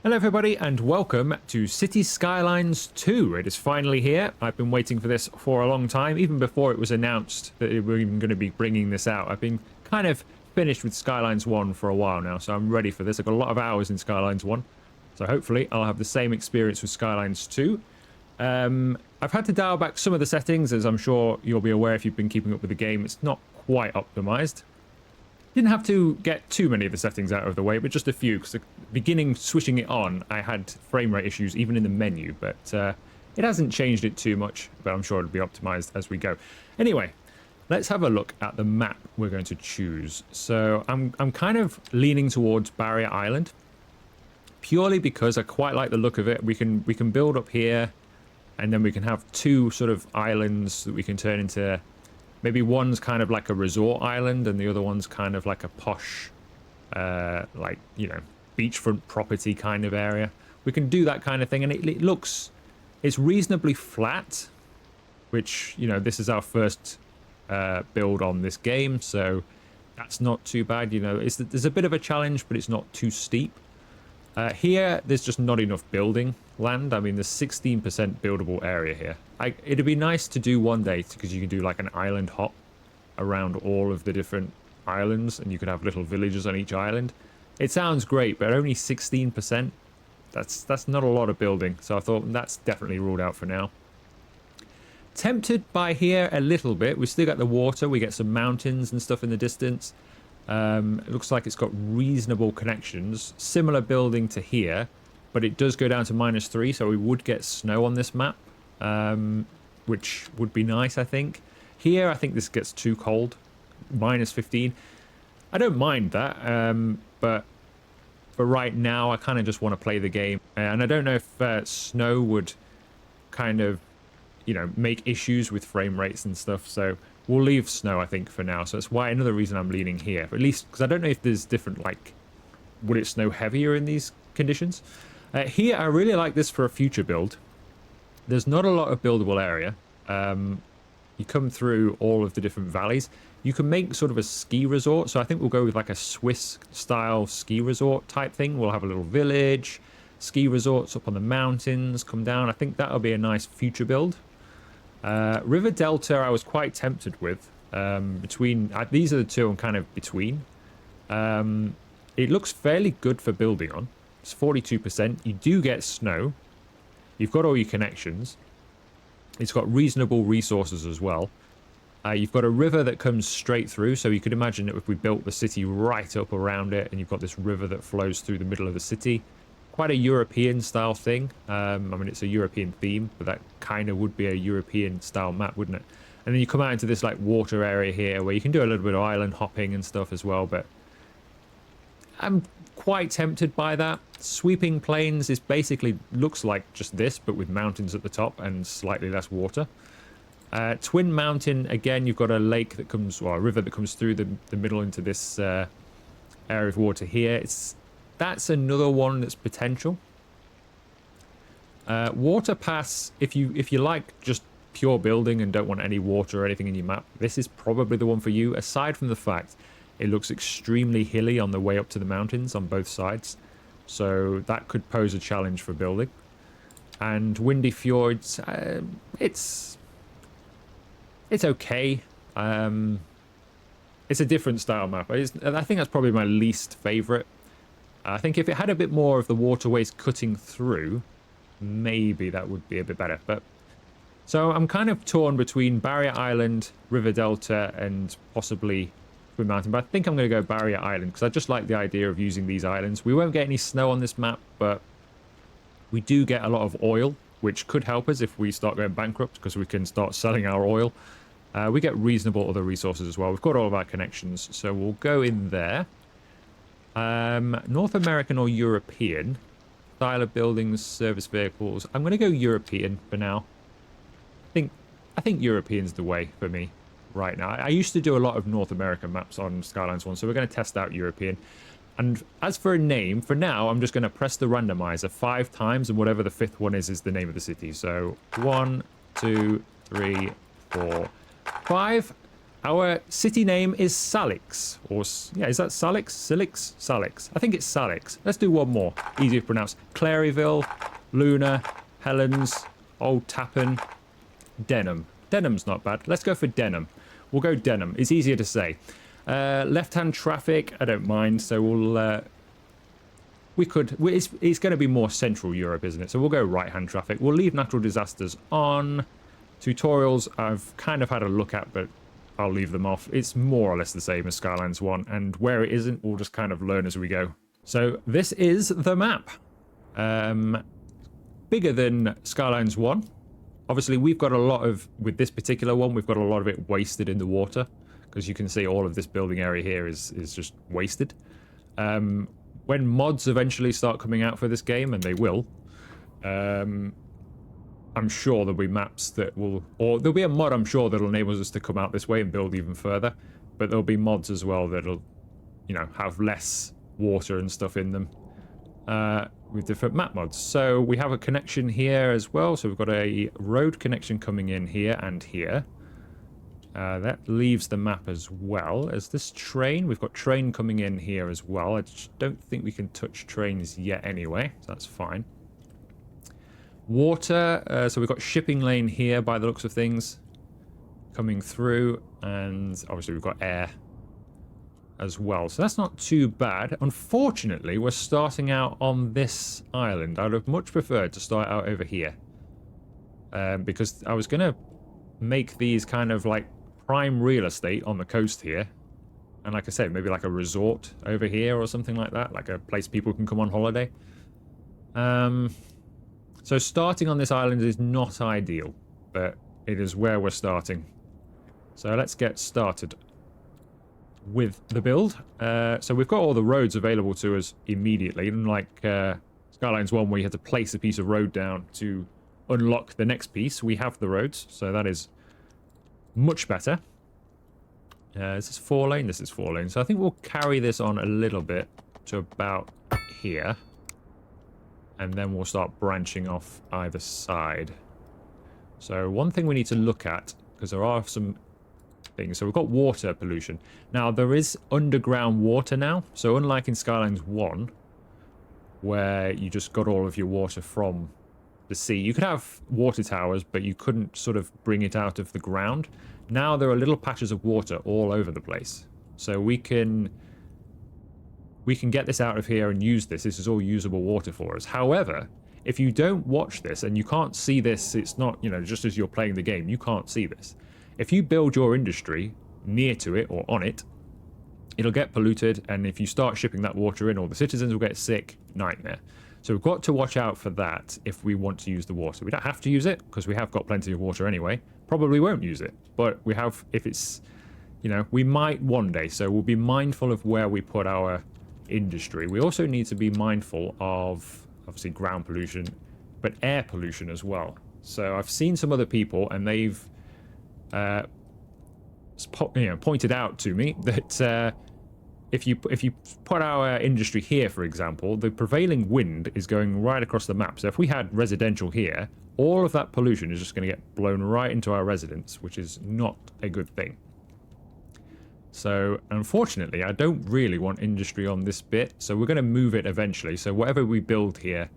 Hello everybody and welcome to Cities Skylines 2. It is finally here. I've been waiting for this for a long time, even before it was announced that we were even going to be bringing this out. I've been kind of finished with Skylines 1 for a while now, so I'm ready for this. I've got a lot of hours in Skylines 1, so hopefully I'll have the same experience with Skylines 2. I've had to dial back some of the settings, as I'm sure you'll be aware if you've been keeping up with the game. It's not quite optimized. Didn't have to get too many of the settings out of the way, but just a few, because the beginning switching it on, I had frame rate issues even in the menu, but it hasn't changed it too much, but I'm sure it'll be optimized as we go. Anyway, let's have a look at the map we're going to choose. So I'm kind of leaning towards Barrier Island, purely because I quite like the look of it. We can build up here, and then we can have two sort of islands that we can turn into. Maybe one's kind of like a resort island and the other one's kind of like a posh, like, you know, beachfront property kind of area. We can do that kind of thing, and it's reasonably flat, which, you know, this is our first build on this game, so that's not too bad. You know, there's a bit of a challenge, but it's not too steep. Here, there's just not enough building land. I mean, there's 16% buildable area here. It'd be nice to do one day, because you can do like an island hop around all of the different islands, and you could have little villages on each island. It sounds great, but only 16%. That's not a lot of building, so I thought that's definitely ruled out for now. Tempted by here a little bit. We still got the water. We get some mountains and stuff in the distance. It looks like it's got reasonable connections, similar building to here, but it does go down to -3, so we would get snow on this map, which would be nice, I think. Here, I think this gets too cold, -15. I don't mind that, but for right now, I kind of just want to play the game, and I don't know if snow would kind of, you know, make issues with frame rates and stuff, so we'll leave snow, I think, for now. So that's why another reason I'm leaning here. But at least, because I don't know if there's different, like, would it snow heavier in these conditions? Here, I really like this for a future build. There's not a lot of buildable area. You come through all of the different valleys. You can make sort of a ski resort. So I think we'll go with like a Swiss-style ski resort type thing. We'll have a little village, ski resorts up on the mountains, come down. I think that'll be a nice future build. River Delta I was quite tempted with. These are the two I'm kind of between. It looks fairly good for building on. It's 42%. You do get snow. You've got all your connections. It's got reasonable resources as well. You've got a river that comes straight through, so you could imagine that if we built the city right up around it, and you've got this river that flows through the middle of the city. Quite a European style thing. I mean, it's a European theme, but that kind of would be a European style map, wouldn't it? And then you come out into this like water area here where you can do a little bit of island hopping and stuff as well, but I'm quite tempted by that. Sweeping plains is basically looks like just this, but with mountains at the top and slightly less water. Twin Mountain, again, you've got a lake that comes, well, a river that comes through the middle into this area of water here. That's another one that's potential. Water Pass, if you like just pure building and don't want any water or anything in your map, this is probably the one for you, aside from the fact it looks extremely hilly on the way up to the mountains on both sides. So that could pose a challenge for building. And Windy Fjords, it's okay. It's a different style map. I think that's probably my least favorite. I think if it had a bit more of the waterways cutting through, maybe that would be a bit better. But so I'm kind of torn between Barrier Island, River Delta, and possibly Twin Mountain. But I think I'm going to go Barrier Island because I just like the idea of using these islands. We won't get any snow on this map, but we do get a lot of oil, which could help us if we start going bankrupt because we can start selling our oil. We get reasonable other resources as well. We've got all of our connections, so we'll go in there. North American or European style of buildings, service vehicles. I'm going to go European for now. I think European's the way for me right now. I used to do a lot of North American maps on Skylines 1, so we're going to test out European. And as for a name, for now, I'm just going to press the randomizer 5 times, and whatever the 5th one is the name of the city. So 1, 2, 3, 4, 5. Our city name is Salix. Or, yeah, is that Salix? Silix? Salix. I think it's Salix. Let's do one more. Easier to pronounce. Claryville, Luna, Helens, Old Tappan, Denham. Denham's not bad. Let's go for Denham. We'll go Denham. It's easier to say. Left-hand traffic, I don't mind. So we'll... it's going to be more Central Europe, isn't it? So we'll go right-hand traffic. We'll leave natural disasters on. Tutorials I've kind of had a look at, but I'll leave them off. It's more or less the same as Skylines 1, and where it isn't, we'll just kind of learn as we go. So this is the map. Bigger than Skylines 1. Obviously, we've got a lot of, with this particular one, we've got a lot of it wasted in the water, because you can see all of this building area here is just wasted. When mods eventually start coming out for this game, and they will, I'm sure there'll be maps that will, or there'll be a mod I'm sure that'll enable us to come out this way and build even further, but there'll be mods as well that'll, you know, have less water and stuff in them with different map mods. So we have a connection here as well, so we've got a road connection coming in here and here. That leaves the map as well as this train. We've got train coming in here as well. I just don't think we can touch trains yet anyway, so that's fine. Water, so we've got shipping lane here by the looks of things coming through, and obviously we've got air as well, so that's not too bad. Unfortunately, we're starting out on this island. I'd have much preferred to start out over here, because I was going to make these kind of like prime real estate on the coast here, and like I said, maybe like a resort over here or something like that, like a place people can come on holiday. So starting on this island is not ideal, but it is where we're starting. So let's get started with the build. So we've got all the roads available to us immediately, unlike Skylines 1 where you had to place a piece of road down to unlock the next piece. We have the roads, so that is much better. Is this 4 lane? This is 4 lane. So I think we'll carry this on a little bit to about here. And then we'll start branching off either side. So one thing we need to look at, because there are some things. So we've got water pollution. Now, there is underground water now. So unlike in Skylines 1, where you just got all of your water from the sea, you could have water towers, but you couldn't sort of bring it out of the ground. Now there are little patches of water all over the place. So we can get this out of here and use this. This is all usable water for us. However, if you don't watch this and you can't see this, it's not, you know, just as you're playing the game, you can't see this. If you build your industry near to it or on it, it'll get polluted, and if you start shipping that water in, all the citizens will get sick. Nightmare. So we've got to watch out for that if we want to use the water. We don't have to use it because we have got plenty of water anyway. Probably won't use it, but we have, if it's, you know, we might one day. So we'll be mindful of where we put our industry. We also need to be mindful of obviously ground pollution, but air pollution as well. So I've seen some other people, and they've pointed out to me that if you put our industry here, for example, the prevailing wind is going right across the map. So if we had residential here, all of that pollution is just going to get blown right into our residence, which is not a good thing. So, unfortunately, I don't really want industry on this bit, so we're going to move it eventually. So whatever we build here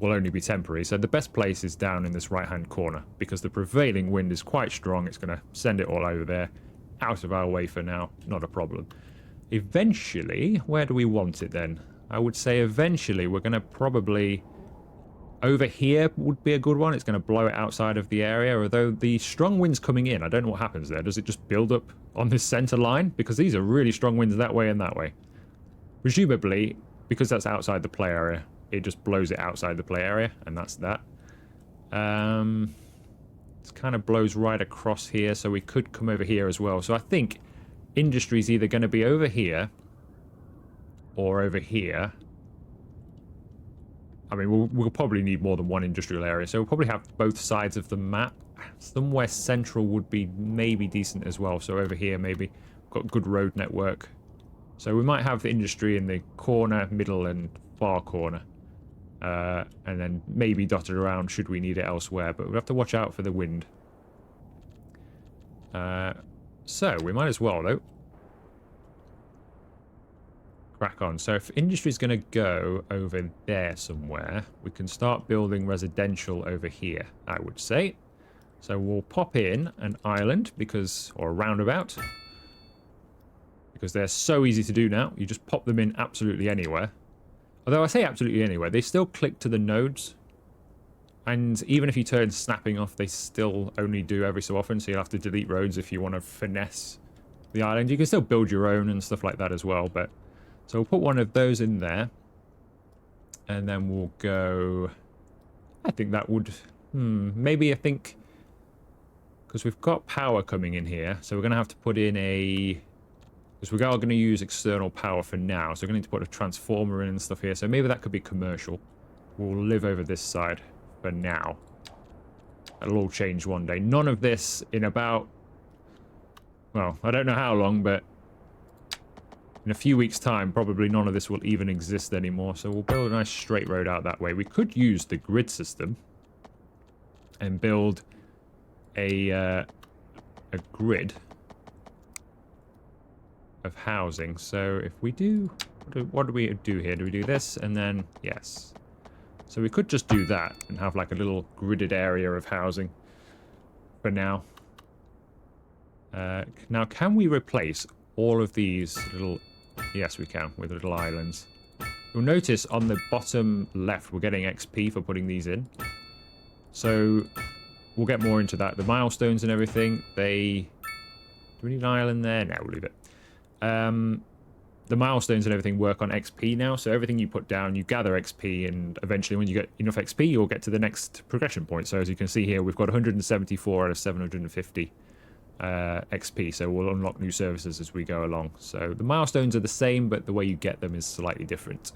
will only be temporary. So the best place is down in this right-hand corner, because the prevailing wind is quite strong. It's going to send it all over there, out of our way for now, not a problem. Eventually, where do we want it then? I would say eventually we're going to probably... Over here would be a good one. It's going to blow it outside of the area, although the strong winds coming in, I don't know what happens there. Does it just build up on this center line? Because these are really strong winds that way and that way. Presumably, because that's outside the play area, it just blows it outside the play area, and that's that. It kind of blows right across here, so we could come over here as well. So I think industry's either going to be over here or over here. I mean, we'll probably need more than one industrial area, so we'll probably have both sides of the map. Somewhere central would be maybe decent as well. So over here, maybe got good road network. So we might have the industry in the corner, middle, and far corner, and then maybe dotted around should we need it elsewhere. But we'll have to watch out for the wind. So we might as well, though, crack on. So if industry's going to go over there somewhere, we can start building residential over here, I would say. So we'll pop in an island or a roundabout, because they're so easy to do now. You just pop them in absolutely anywhere. Although I say absolutely anywhere, they still click to the nodes. And even if you turn snapping off, they still only do every so often. So you'll have to delete roads if you want to finesse the island. You can still build your own and stuff like that as well. But so we'll put one of those in there. And then we'll go... I think that would... maybe I think... Because we've got power coming in here. So we're going to have to put in a... Because we are going to use external power for now. So we're going to need to put a transformer in and stuff here. So maybe that could be commercial. We'll live over this side for now. It'll all change one day. None of this in about... Well, I don't know how long, but... In a few weeks' time, probably none of this will even exist anymore. So we'll build a nice straight road out that way. We could use the grid system and build a grid of housing. So if we do... What do we do here? Do we do this? And then... Yes. So we could just do that and have like a little gridded area of housing for now. Now, can we replace all of these little... Yes, we can, with little islands. You'll notice on the bottom left, we're getting XP for putting these in. So we'll get more into that. The milestones and everything, they... Do we need an island there? No, we'll leave it. The milestones and everything work on XP now, so everything you put down, you gather XP, and eventually when you get enough XP, you'll get to the next progression point. So as you can see here, we've got 174 out of 750 XP, so we'll unlock new services as we go along. So the milestones are the same, but the way you get them is slightly different.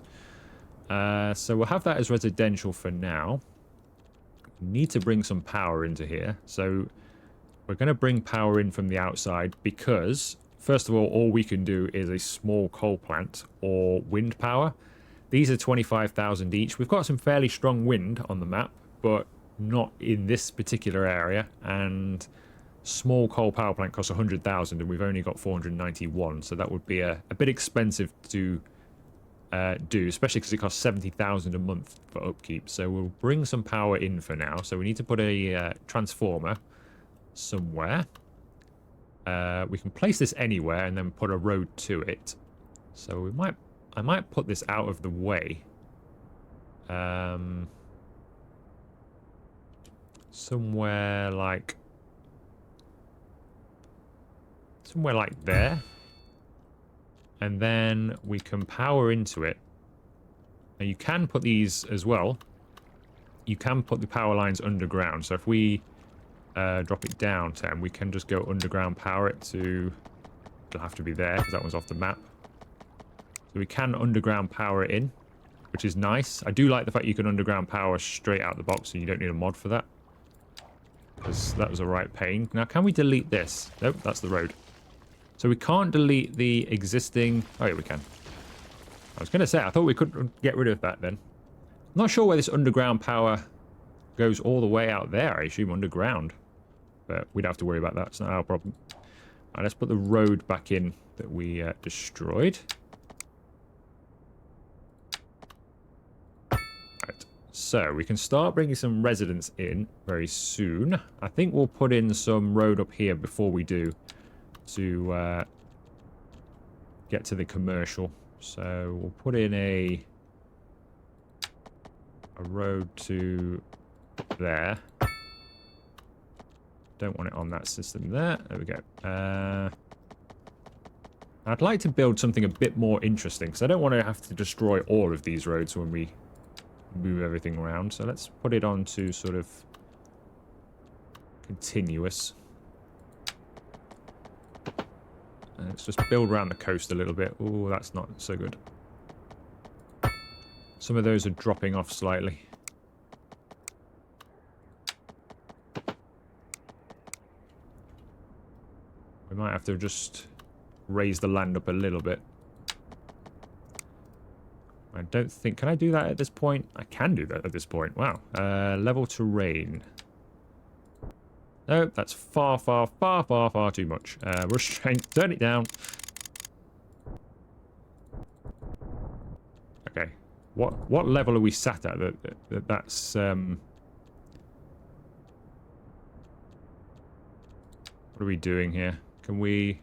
So we'll have that as residential for now. We need to bring some power into here. So we're going to bring power in from the outside because... First of all we can do is a small coal plant or wind power. These are 25,000 each. We've got some fairly strong wind on the map, but not in this particular area. And small coal power plant costs 100,000 and we've only got 491. So that would be a bit expensive to do, especially because it costs 70,000 a month for upkeep. So we'll bring some power in for now. So we need to put a transformer somewhere. We can place this anywhere and then put a road to it. So I might put this out of the way. Somewhere like there. And then we can power into it. Now you can put these as well. You can put the power lines underground. So if we drop it down 10, we can just go underground power it to... It'll have to be there because that one's off the map. So we can underground power it in, which is nice. I do like the fact you can underground power straight out the box and you don't need a mod for that, because that was a right pain. Now, can we delete this? Nope, that's the road. So we can't delete the existing... Oh, yeah, we can. I was going to say, I thought we could get rid of that then. I'm not sure where this underground power goes all the way out there, I assume underground. But we'd have to worry about that. It's not our problem. Right, let's put the road back in that we destroyed. Right, so we can start bringing some residents in very soon. I think we'll put in some road up here before we do to get to the commercial. So we'll put in a road to there. Don't want it on that system there. There we go. I'd like to build something a bit more interesting, because I don't want to have to destroy all of these roads when we move everything around. So let's put it on to sort of continuous. And let's just build around the coast a little bit. Oh, that's not so good. Some of those are dropping off slightly. We might have to just raise the land up a little bit. I don't think... Can I do that at this point? I can do that at this point. Wow. Level terrain. No, that's far, far, far, far, far too much. Restraint, turn it down. Okay. What level are we sat at? That's what are we doing here? Can we?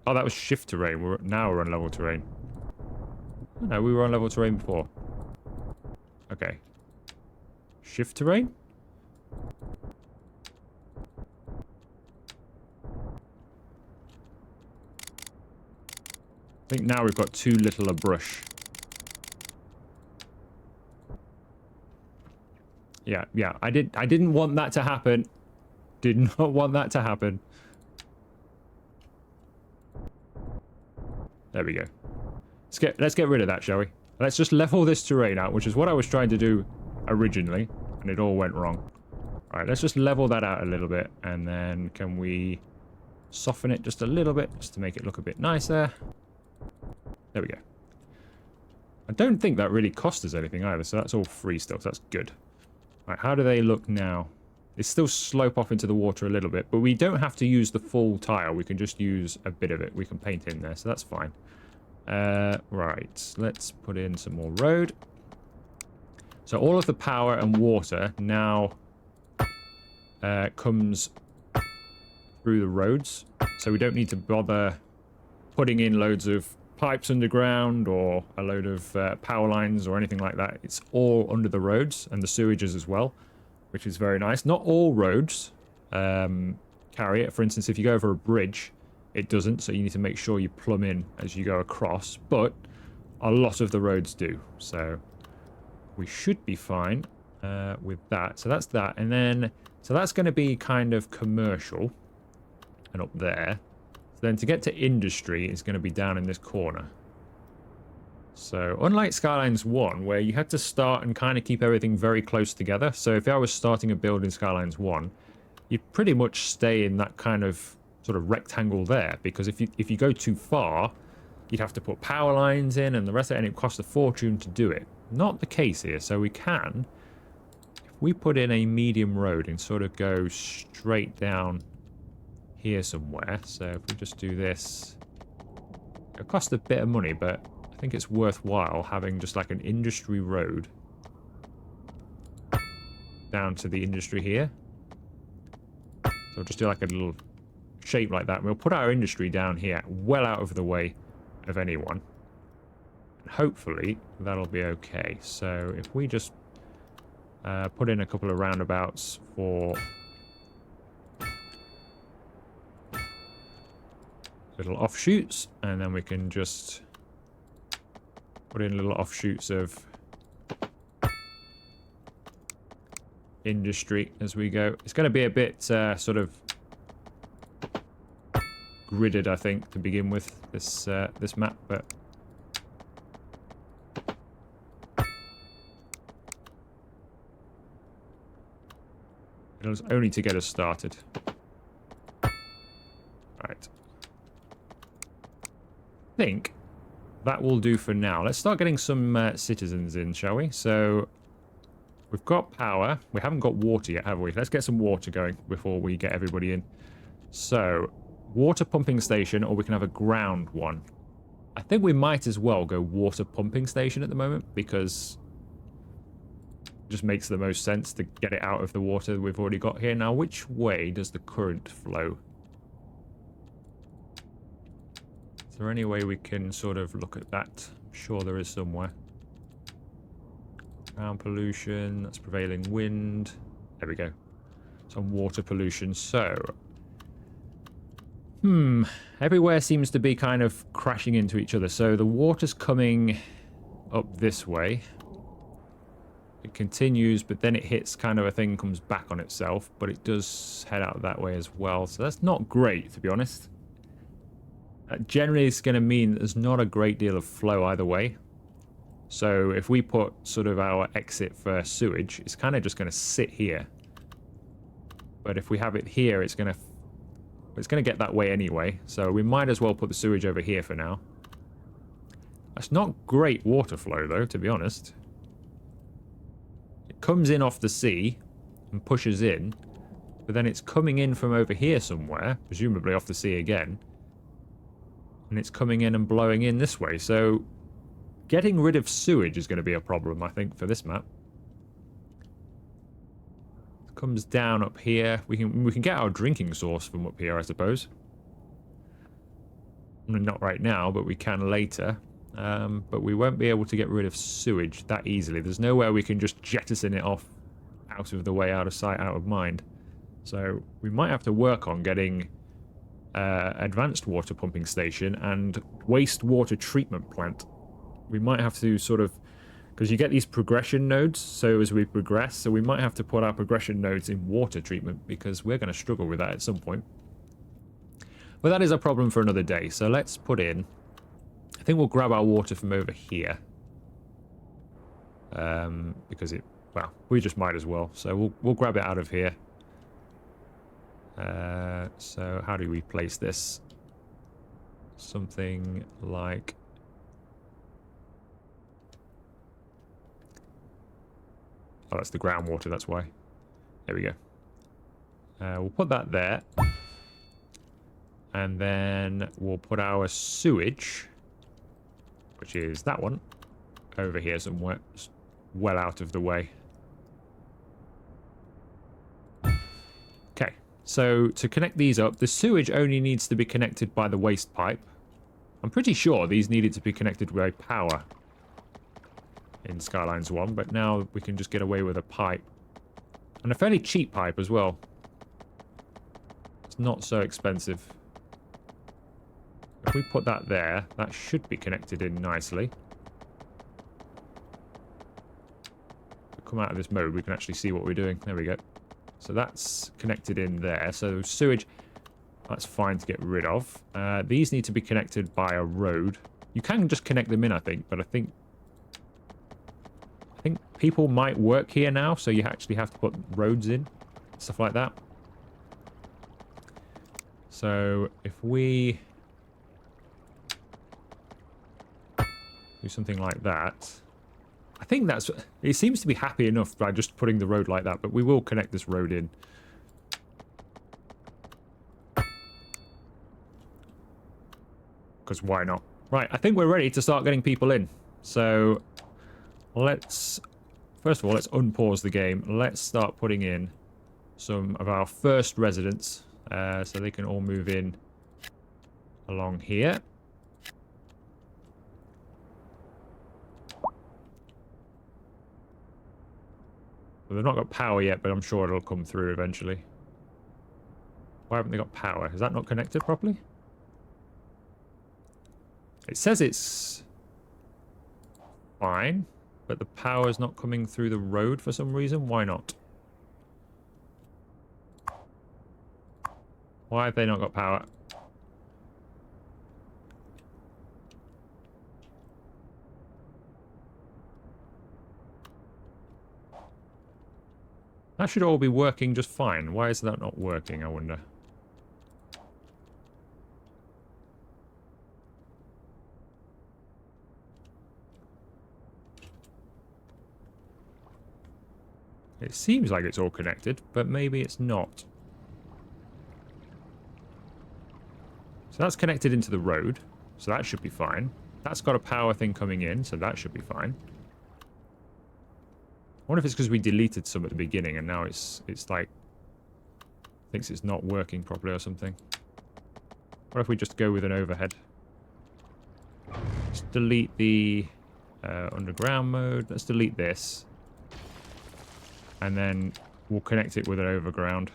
Oh, that was shift terrain. Now we're on level terrain. Oh, no, we were on level terrain before. Okay. Shift terrain? I think now we've got too little a brush. Yeah. I didn't want that to happen. Did not want that to happen. There we go. Let's get rid of that, shall we? Let's just level this terrain out, which is what I was trying to do originally, and it all went wrong. All right, let's just level that out a little bit, and then can we soften it just a little bit, just to make it look a bit nicer? There we go. I don't think that really cost us anything either, so that's all free still, so that's good. All right, how do they look now? They still slope off into the water a little bit, but we don't have to use the full tile. We can just use a bit of it. We can paint in there, so that's fine. Right, let's put in some more road. So all of the power and water now comes through the roads, so we don't need to bother putting in loads of pipes underground or a load of power lines or anything like that. It's all under the roads and the sewages as well, which is very nice. Not all roads carry it. For instance, if you go over a bridge, it doesn't, so you need to make sure you plumb in as you go across, but a lot of the roads do, so we should be fine with that. So that's that, and then, so that's going to be kind of commercial, and up there. So then to get to industry, it's going to be down in this corner. So unlike Skylines 1, where you had to start and kind of keep everything very close together, so if I was starting a build in Skylines 1, you'd pretty much stay in that kind of sort of rectangle there, because if you go too far, you'd have to put power lines in and the rest of it, and it costs a fortune to do it. Not the case here, so we can, if we put in a medium road and sort of go straight down here somewhere. So if we just do this, it'll cost a bit of money, but I think it's worthwhile having just like an industry road down to the industry here. So we'll just do like a little shape like that. We'll put our industry down here, well out of the way of anyone. And hopefully that'll be okay. So if we just put in a couple of roundabouts for little offshoots, and then we can just put in little offshoots of industry as we go. It's going to be a bit sort of gridded, I think, to begin with, this this map, but it's only to get us started. Right. I think that will do for now. Let's start getting some citizens in, shall we? So we've got power. We haven't got water yet, have we? Let's get some water going before we get everybody in. So water pumping station, or we can have a ground one. I think we might as well go water pumping station at the moment, because it just makes the most sense to get it out of the water we've already got here. Now, which way does the current flow? Is there any way we can sort of look at that? I'm sure there is somewhere. Ground pollution, that's prevailing wind. There we go. Some water pollution. So, everywhere seems to be kind of crashing into each other. So the water's coming up this way. It continues, but then it hits kind of a thing, comes back on itself, but it does head out that way as well. So that's not great, to be honest. Generally, it's going to mean there's not a great deal of flow either way. So if we put sort of our exit for sewage, it's kind of just going to sit here. But if we have it here, it's going to get that way anyway. So we might as well put the sewage over here for now. That's not great water flow, though, to be honest. It comes in off the sea and pushes in, but then it's coming in from over here somewhere, presumably off the sea again. And it's coming in and blowing in this way. So getting rid of sewage is going to be a problem, I think, for this map. It comes down up here. We can get our drinking source from up here, I suppose. I mean, not right now, but we can later. But we won't be able to get rid of sewage that easily. There's nowhere we can just jettison it off out of the way, out of sight, out of mind. So we might have to work on getting advanced water pumping station and wastewater treatment plant. We might have to sort of, because you get these progression nodes, so as we progress, so we might have to put our progression nodes in water treatment, because we're going to struggle with that at some point. But that is a problem for another day, so let's put in, I think we'll grab our water from over here. Because it, well, we just might as well, so we'll grab it out of here. So how do we place this? Something like... Oh, that's the groundwater, that's why. There we go. We'll put that there. And then we'll put our sewage, which is that one, over here somewhere, well out of the way. Okay, so to connect these up, the sewage only needs to be connected by the waste pipe. I'm pretty sure these needed to be connected by power in Skylines 1, but now we can just get away with a pipe. And a fairly cheap pipe as well. It's not so expensive. If we put that there, that should be connected in nicely. Come out of this mode, we can actually see what we're doing. There we go. So that's connected in there. So sewage, that's fine to get rid of. These need to be connected by a road. You can just connect them in, I think, but I think people might work here now, so you actually have to put roads in, stuff like that. So if we do something like that, I think that's... It seems to be happy enough by just putting the road like that, but we will connect this road in. Because why not? Right, I think we're ready to start getting people in. So let's... First of all, let's unpause the game. Let's start putting in some of our first residents, so they can all move in along here. Well, they've not got power yet, but I'm sure it'll come through eventually. Why haven't they got power? Is that not connected properly? It says it's fine, but the power's not coming through the road for some reason. Why not? Why have they not got power? That should all be working just fine. Why is that not working, I wonder? It seems like it's all connected, but maybe it's not. So that's connected into the road, so that should be fine. That's got a power thing coming in, so that should be fine. I wonder if it's because we deleted some at the beginning and now it's like... thinks it's not working properly or something. What if we just go with an overhead? Let's delete the underground mode. Let's delete this. And then we'll connect it with an overground.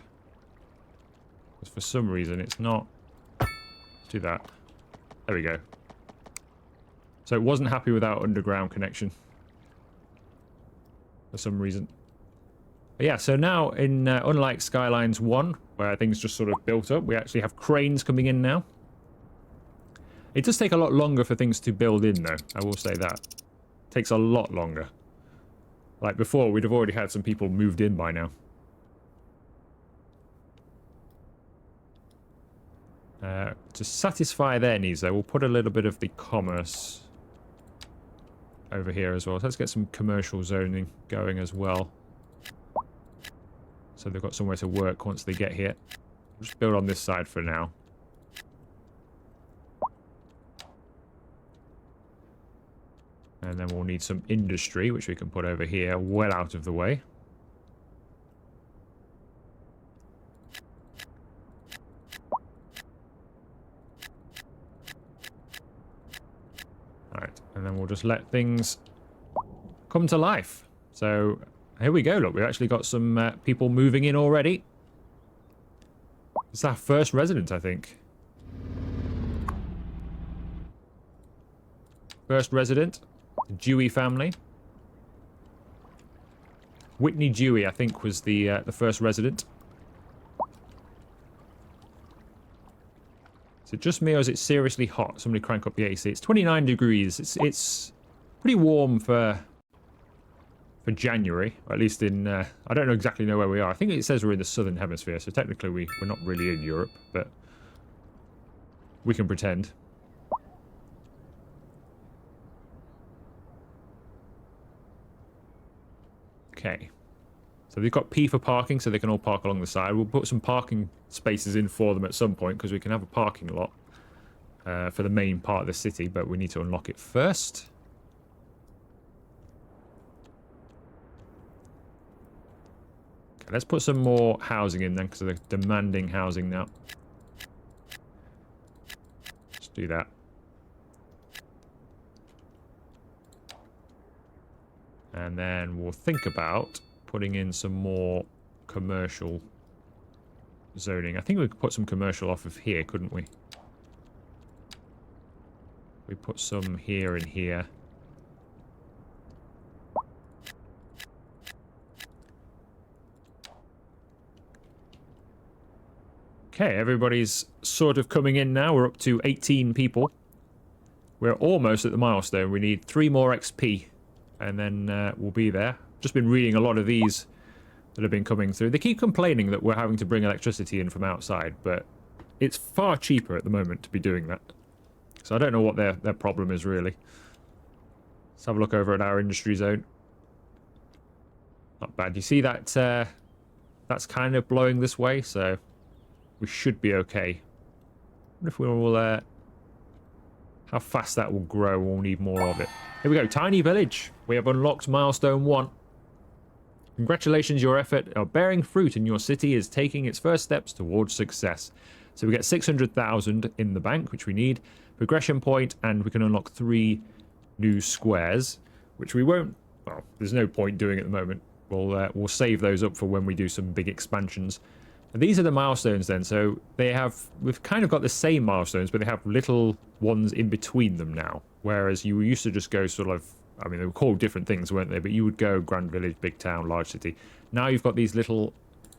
Because for some reason it's not... Let's do that. There we go. So it wasn't happy with our underground connection. For some reason. But yeah, so now in unlike Skylines 1, where things just sort of built up, we actually have cranes coming in now. It does take a lot longer for things to build in, though. I will say that. It takes a lot longer. Like before, we'd have already had some people moved in by now. To satisfy their needs, though, we'll put a little bit of the commerce over here as well. So let's get some commercial zoning going as well. So they've got somewhere to work once they get here. Just build on this side for now. And then we'll need some industry, which we can put over here, well out of the way. Alright, and then we'll just let things come to life. So, here we go, look, we've actually got some people moving in already. It's our first resident, I think. First resident. Dewey family. Whitney Dewey, I think, was the first resident. Is it just me, or is it seriously hot? Somebody crank up the AC. It's 29 degrees. It's pretty warm for January, or at least in... I don't exactly know where we are. I think it says we're in the southern hemisphere, so technically we're not really in Europe, but we can pretend. Okay, so they've got P for parking, so they can all park along the side. We'll put some parking spaces in for them at some point, because we can have a parking lot for the main part of the city, but we need to unlock it first. Okay, let's put some more housing in then, because they're demanding housing now. Let's do that. And then we'll think about putting in some more commercial zoning. I think we could put some commercial off of here, couldn't we? We put some here and here. Okay, everybody's sort of coming in now. We're up to 18 people. We're almost at the milestone. We need 3 more XP. And then we'll be there. Just been reading a lot of these that have been coming through. They keep complaining that we're having to bring electricity in from outside, but it's far cheaper at the moment to be doing that. So I don't know what their problem is, really. Let's have a look over at our industry zone. Not bad. You see that that's kind of blowing this way, so we should be okay. I wonder if we'll... how fast that will grow. We'll need more of it. Here we go. Tiny village. We have unlocked milestone 1. Congratulations, your effort are bearing fruit and your city is taking its first steps towards success. So we get 600,000 in the bank, which we need. Progression point, and we can unlock 3 new squares, which we won't... Well, there's no point doing at the moment. We'll save those up for when we do some big expansions. And these are the milestones then, so we've kind of got the same milestones, but they have little ones in between them now. Whereas you used to just go sort of, I mean, they were called different things, weren't they? But you would go Grand Village, Big Town, Large City. Now you've got these little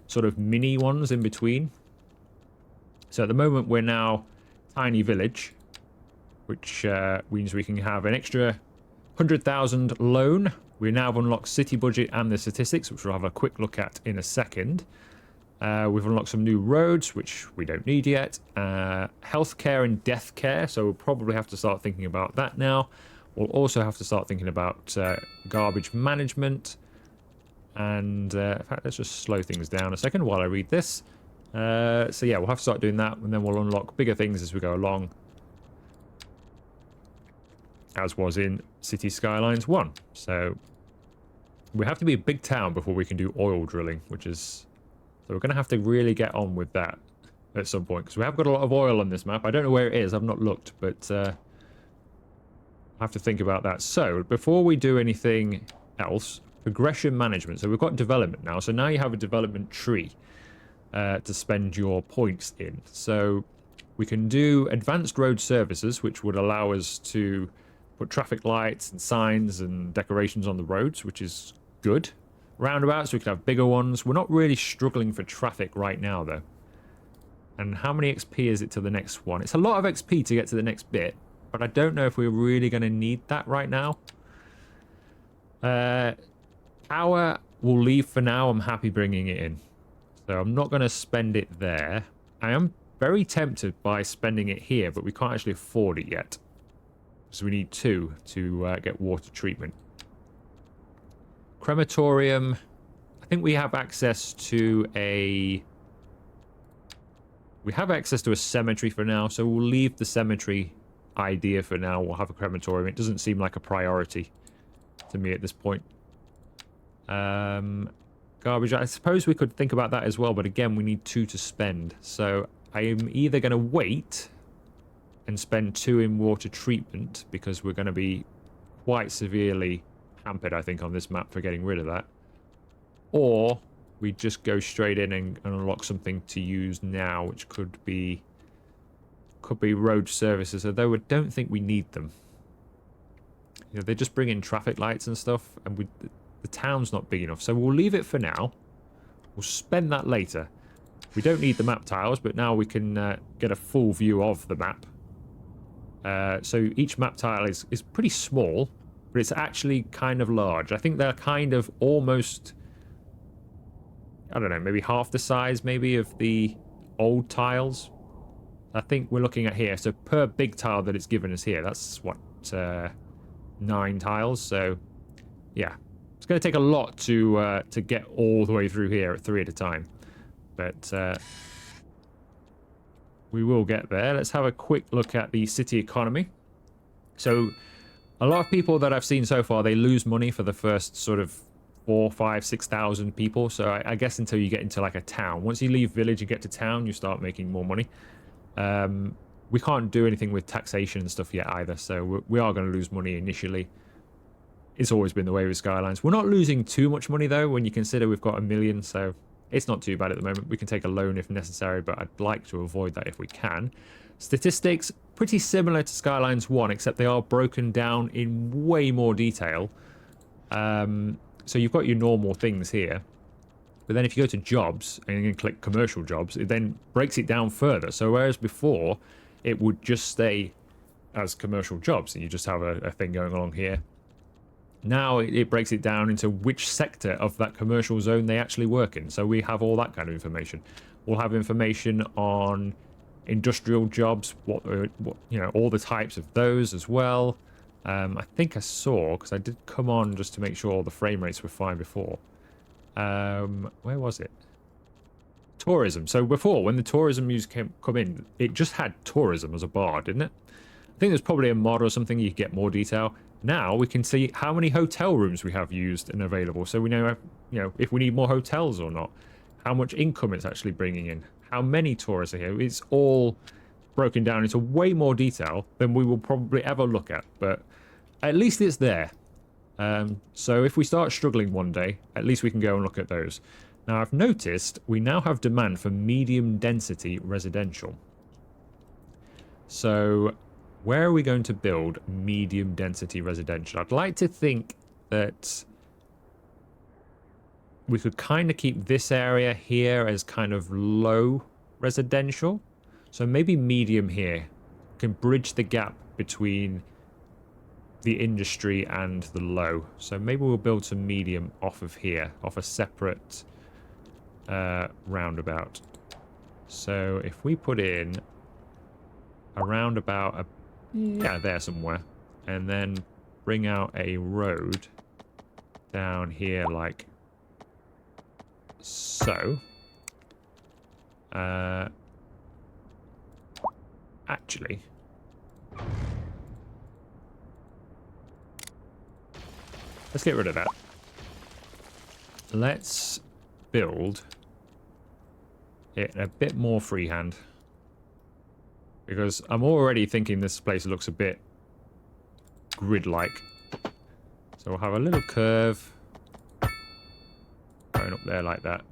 sort of mini ones in between. So at the moment we're now Tiny Village, which means we can have an extra 100,000 loan. We now have unlocked City Budget and the Statistics, which we'll have a quick look at in a second. We've unlocked some new roads, which we don't need yet. Healthcare and death care, so we'll probably have to start thinking about that now. We'll also have to start thinking about garbage management. And in fact, let's just slow things down a second while I read this. So yeah, we'll have to start doing that, and then we'll unlock bigger things as we go along. As was in Cities Skylines 1. So we have to be a big town before we can do oil drilling, which is... So we're going to have to really get on with that at some point, because we have got a lot of oil on this map. I don't know where it is. I've not looked, but I have to think about that. So before we do anything else, progression management. So we've got development now. So now you have a development tree to spend your points in. So we can do advanced road services, which would allow us to put traffic lights and signs and decorations on the roads, which is good. Roundabouts, we can have bigger ones. We're not really struggling for traffic right now, though. And how many XP is it to the next one? It's a lot of XP to get to the next bit, but I don't know if we're really going to need that right now. Power will leave for now. I'm happy bringing it in. So I'm not going to spend it there. I am very tempted by spending it here, but we can't actually afford it yet. So we need 2 to get water treatment. Crematorium. I think we have access to a... We have access to a cemetery for now, so we'll leave the cemetery idea for now. We'll have a crematorium. It doesn't seem like a priority to me at this point. Garbage. I suppose we could think about that as well, but again, we need 2 to spend. So I am either going to wait and spend 2 in water treatment, because we're going to be quite severely hampered, I think, on this map for getting rid of that. Or we just go straight in and unlock something to use now, which could be road services, although I don't think we need them. You know, they just bring in traffic lights and stuff, and the town's not big enough, so we'll leave it for now. We'll spend that later. We don't need the map tiles, but now we can get a full view of the map. So each map tile is pretty small, but it's actually kind of large. I think they're kind of almost, I don't know, maybe half the size maybe of the old tiles. I think we're looking at here. So per big tile that it's given us here, that's what, 9 tiles. So yeah, it's going to take a lot to get all the way through here at 3 at a time. But we will get there. Let's have a quick look at the city economy. So a lot of people that I've seen so far, they lose money for the first sort of 4, 5, 6,000 people. So I guess until you get into like a town. Once you leave village and get to town, you start making more money. We can't do anything with taxation and stuff yet either. So we are going to lose money initially. It's always been the way with Skylines. We're not losing too much money though, when you consider we've got 1 million. So it's not too bad at the moment. We can take a loan if necessary, but I'd like to avoid that if we can. Statistics, pretty similar to Skylines 1, except they are broken down in way more detail. So you've got your normal things here. But then if you go to jobs and you click commercial jobs, it then breaks it down further. So whereas before, it would just stay as commercial jobs, and you just have a thing going along here. Now it breaks it down into which sector of that commercial zone they actually work in. So we have all that kind of information. We'll have information on industrial jobs, what you know, all the types of those as well. I think I saw, because I did come on just to make sure all the frame rates were fine before. Where was it? Tourism. So before, when the tourism music come in, it just had tourism as a bar, didn't it? I think there's probably a mod or something you get more detail. Now we can see how many hotel rooms we have used and available, so we know, you know, if we need more hotels or not, how much income it's actually bringing in, how many tourists are here. It's all broken down into way more detail than we will probably ever look at, but at least it's there. So if we start struggling one day, at least we can go and look at those. Now I've noticed we now have demand for medium density residential. So where are we going to build medium density residential? I'd like to think that we could kind of keep this area here as kind of low residential. So maybe medium here can bridge the gap between the industry and the low. So maybe we'll build some medium off of here, off a separate roundabout. So if we put in a roundabout, yeah, there somewhere, and then bring out a road down here like so. Actually, let's get rid of that. Let's build it a bit more freehand, because I'm already thinking this place looks a bit grid-like. So we'll have a little curve going up there like that.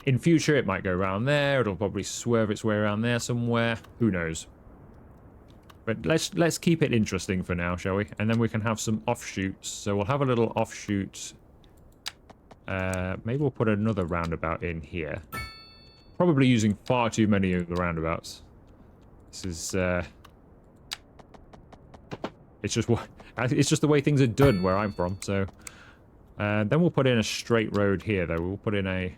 In future, it might go around there. It'll probably swerve its way around there somewhere. Who knows? But let's keep it interesting for now, shall we? And then we can have some offshoots. So we'll have a little offshoot. Maybe we'll put another roundabout in here. Probably using far too many of the roundabouts. This is it's just the way things are done where I'm from. So then we'll put in a straight road here, though. We'll put in a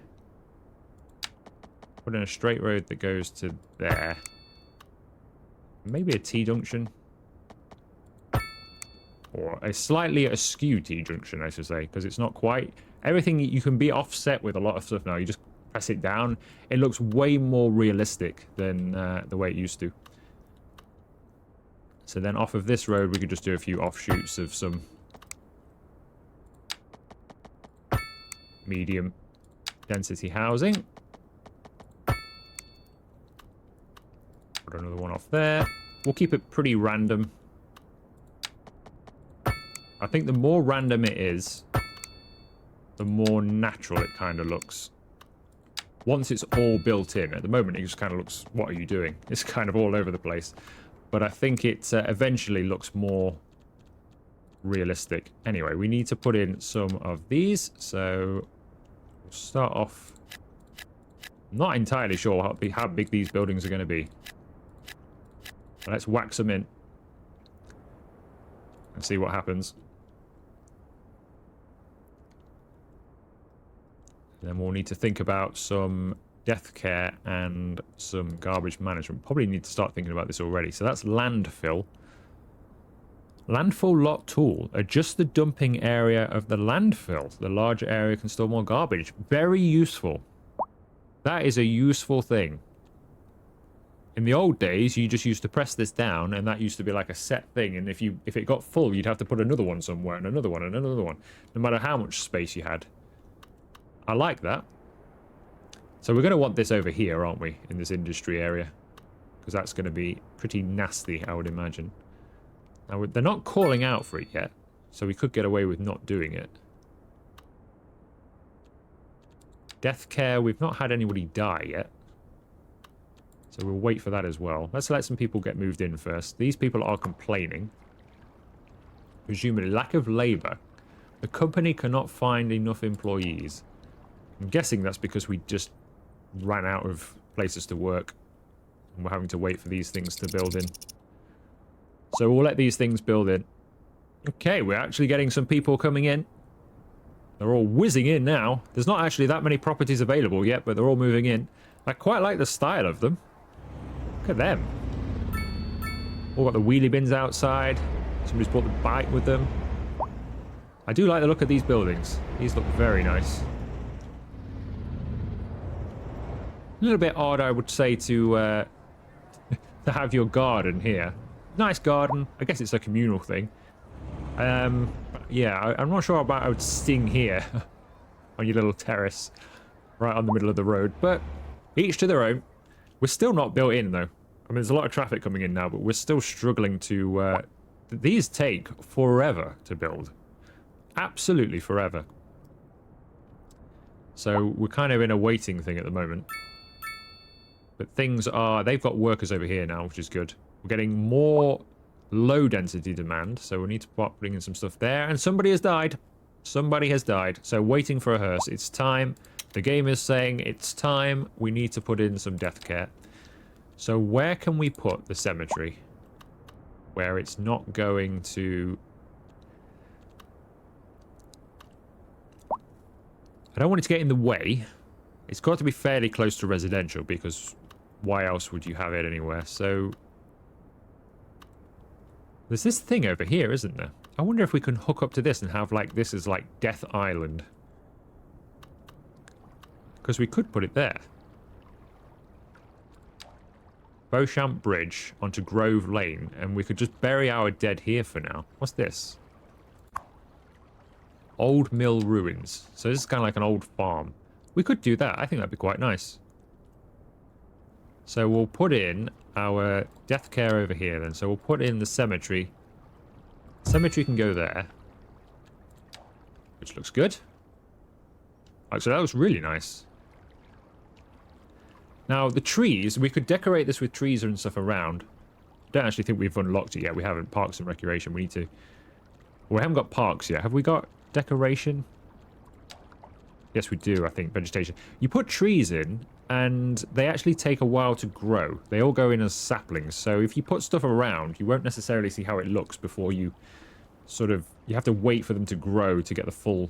straight road that goes to there. Maybe a T-junction. Or a slightly askew T-junction, I should say, because it's not quite Everything, you can be offset with a lot of stuff now. You just press it down. It looks way more realistic than the way it used to. So then off of this road, we could just do a few offshoots of some medium density housing. Put another one off there. We'll keep it pretty random. I think the more random it is, the more natural it kind of looks. Once it's all built in. At the moment, it just kind of looks, what are you doing? It's kind of all over the place. But I think it eventually looks more realistic. Anyway, we need to put in some of these. So we'll start off. I'm not entirely sure how big these buildings are going to be. Let's wax them in and see what happens. Then we'll need to think about some death care and some garbage management. Probably need to start thinking about this already. So that's landfill. Landfill lot tool. Adjust the dumping area of the landfill. The larger area can store more garbage. Very useful. That is a useful thing. In the old days, you just used to press this down, and that used to be like a set thing. And if it got full, you'd have to put another one somewhere, and another one, and another one, no matter how much space you had. I like that. So we're going to want this over here, aren't we, in this industry area? Because that's going to be pretty nasty, I would imagine. Now, they're not calling out for it yet, so we could get away with not doing it. Death care, we've not had anybody die yet. So we'll wait for that as well. Let's let some people get moved in first. These people are complaining. Presumably, lack of labour. The company cannot find enough employees. I'm guessing that's because we just ran out of places to work. And we're having to wait for these things to build in. So we'll let these things build in. Okay, we're actually getting some people coming in. They're all whizzing in now. There's not actually that many properties available yet, but they're all moving in. I quite like the style of them. Look at them. All got the wheelie bins outside. Somebody's brought the bike with them. I do like the look of these buildings. These look very nice. A little bit odd, I would say, to have your garden here. Nice garden. I guess it's a communal thing. Yeah, I'm not sure about I would sting here on your little terrace right on the middle of the road, but each to their own. We're still not built in, though. I mean, there's a lot of traffic coming in now, but we're still struggling to... These take forever to build. Absolutely forever. So we're kind of in a waiting thing at the moment. But things are... They've got workers over here now, which is good. We're getting more low-density demand, so we need to start putting in some stuff there. And somebody has died. Somebody has died. So waiting for a hearse. It's time. The game is saying it's time. We need to put in some death care. So where can we put the cemetery? Where it's not going to... I don't want it to get in the way. It's got to be fairly close to residential, because why else would you have it anywhere? So... There's this thing over here, isn't there? I wonder if we can hook up to this and have, like, this is like Death Island. Because we could put it there. Beauchamp Bridge onto Grove Lane, and we could just bury our dead here for now. What's this? Old Mill Ruins. So this is kind of like an old farm. We could do that. I think that'd be quite nice. So we'll put in our death care over here then. So we'll put in the cemetery. Cemetery can go there. Which looks good. So that was really nice. Now, the trees, we could decorate this with trees and stuff around. Don't actually think we've unlocked it yet. We haven't. Parks and Recreation. We need to... Well, we haven't got parks yet. Have we got decoration? Yes, we do, I think. Vegetation. You put trees in, and they actually take a while to grow. They all go in as saplings. So if you put stuff around, you won't necessarily see how it looks before you sort of... You have to wait for them to grow to get the full...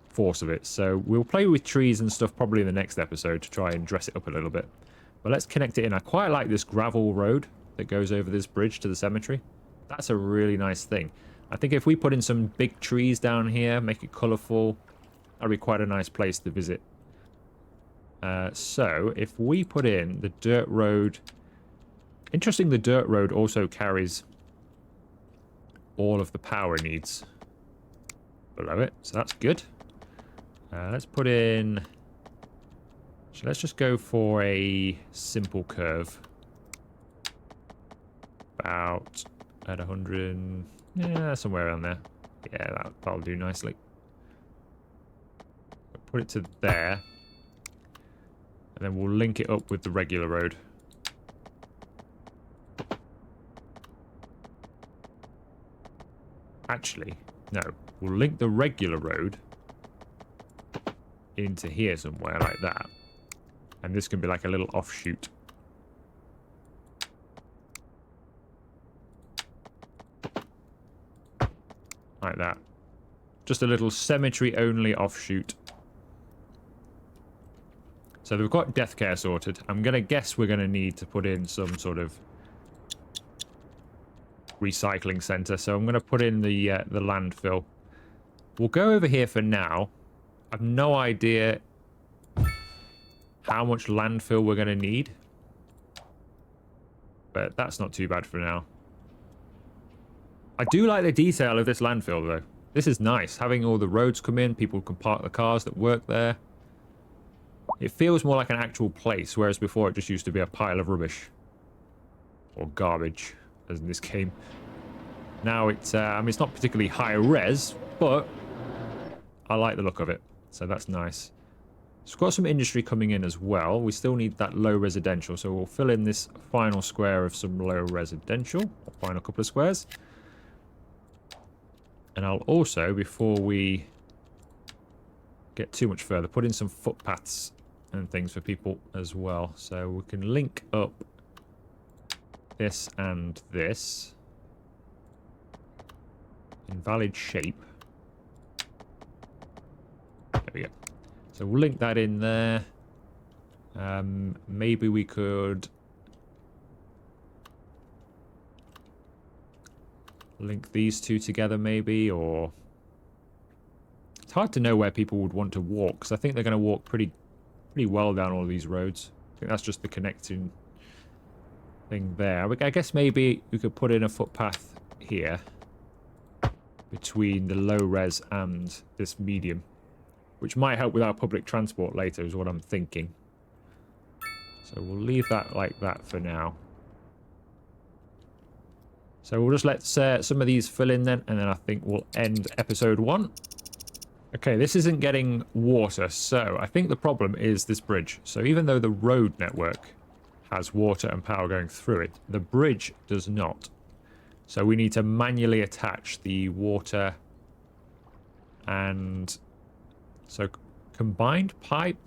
force of it. So we'll play with trees and stuff probably in the next episode to try and dress it up a little bit. But let's connect it in. I quite like this gravel road that goes over this bridge to the cemetery. That's a really nice thing. I think if we put in some big trees down here, make it colourful, that'd be quite a nice place to visit. So if we put in the dirt road... Interesting, the dirt road also carries all of the power it needs below it, so that's good. Let's put in... So let's just go for a simple curve. About at 100... Yeah, somewhere around there. Yeah, that'll do nicely. Put it to there. And then we'll link it up with the regular road. Actually, no. We'll link the regular road into here somewhere like that. And this can be like a little offshoot. Like that. Just a little cemetery-only offshoot. So we've got death care sorted. I'm going to guess we're going to need to put in some sort of recycling center. So I'm going to put in the landfill. We'll go over here for now. I've no idea how much landfill we're going to need. But that's not too bad for now. I do like the detail of this landfill, though. This is nice. Having all the roads come in, people can park the cars that work there. It feels more like an actual place, whereas before it just used to be a pile of rubbish. Or garbage, as in this game. Now it's, I mean, it's not particularly high res, but I like the look of it. So that's nice. So we've got some industry coming in as well. We still need that low residential, so we'll fill in this final square of some low residential. Or final couple of squares. And I'll also, before we get too much further, put in some footpaths and things for people as well. So we can link up this and this in valid shape. There we go. So we'll link that in there. Maybe we could link these two together maybe, or... It's hard to know where people would want to walk, because I think they're going to walk pretty well down all of these roads. I think that's just the connecting thing there. I guess maybe we could put in a footpath here between the low res and this medium, which might help with our public transport later, is what I'm thinking. So we'll leave that like that for now. So we'll just let some of these fill in then, and then I think we'll end episode 1. Okay, this isn't getting water, so I think the problem is this bridge. So even though the road network has water and power going through it, the bridge does not. So we need to manually attach the water and... So combined pipe,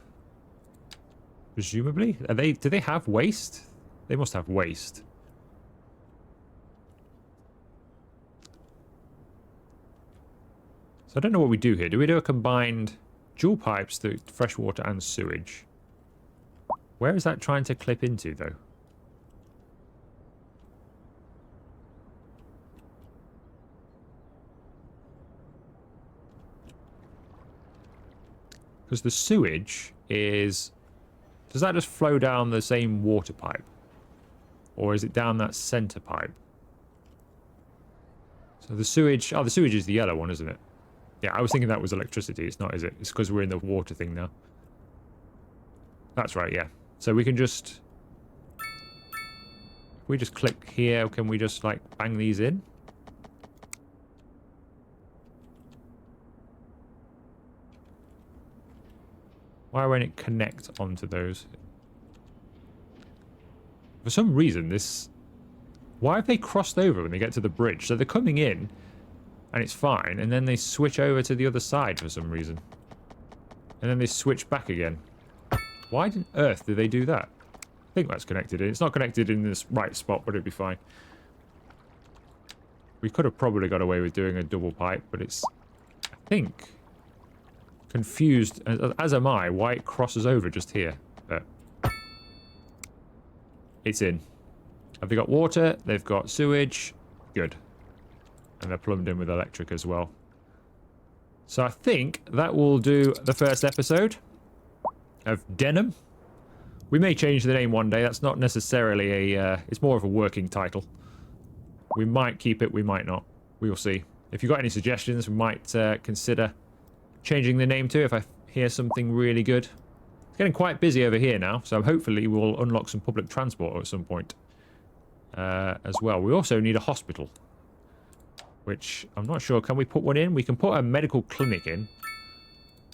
presumably? Do they have waste? They must have waste. So I don't know what we do here. Do we do a combined dual pipes to fresh water and sewage? Where is that trying to clip into, though? Because the sewage is... Does that just flow down the same water pipe? Or is it down that center pipe? So the sewage... Oh, the sewage is the yellow one, isn't it? Yeah, I was thinking that was electricity. It's not, is it? It's because we're in the water thing now. That's right, yeah. So we can just... If we just click here, can we just, like, bang these in? Why won't it connect onto those? For some reason, this... Why have they crossed over when they get to the bridge? So they're coming in... And it's fine, and then they switch over to the other side for some reason. And then they switch back again. Why on earth did they do that? I think that's connected in. It's not connected in this right spot, but it'd be fine. We could have probably got away with doing a double pipe, but it's, I think, confused, as am I, why it crosses over just here. But it's in. Have they got water? They've got sewage. Good. And they're plumbed in with electric as well. So I think that will do the first episode of Denim. We may change the name one day. That's not necessarily a... it's more of a working title. We might keep it, we might not. We will see. If you've got any suggestions, we might consider changing the name to if I hear something really good. It's getting quite busy over here now, so hopefully we'll unlock some public transport at some point as well. We also need a hospital, which I'm not sure. Can we put one in? We can put a medical clinic in.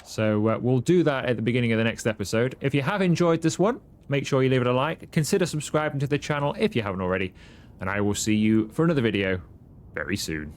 So we'll do that at the beginning of the next episode. If you have enjoyed this one, make sure you leave it a like. Consider subscribing to the channel if you haven't already. And I will see you for another video very soon.